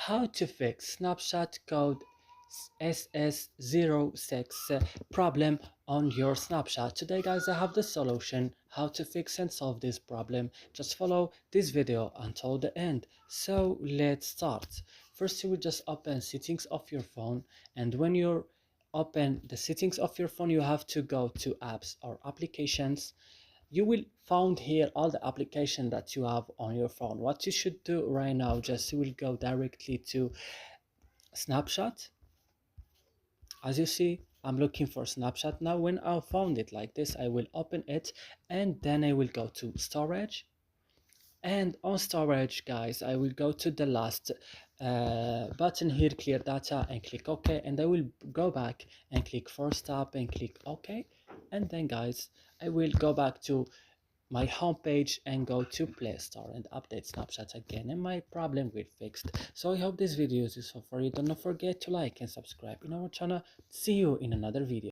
how to fix snapshot code ss06 problem on your snapshot. Today guys, I have the solution how to fix and solve this problem. Just follow this video until the end. So let's start. First, you will just open settings of your phone, and when you open the settings of your phone, you have to go to apps or applications. You will find here all the application that you have on your phone. What you should do right now, just you will go directly to snapshot. As you see, I'm looking for snapshot now. When I found it like this, I will open it, and then I will go to storage. And on storage guys, I will go to the last button here, clear data, and click OK, and I will go back and click force stop and click OK. And then guys, I will go back to my home page and go to Play Store and update snapshots again, and my problem will fixed. So I hope this video is useful for you. Don't forget to like and subscribe in our channel. See you in another video.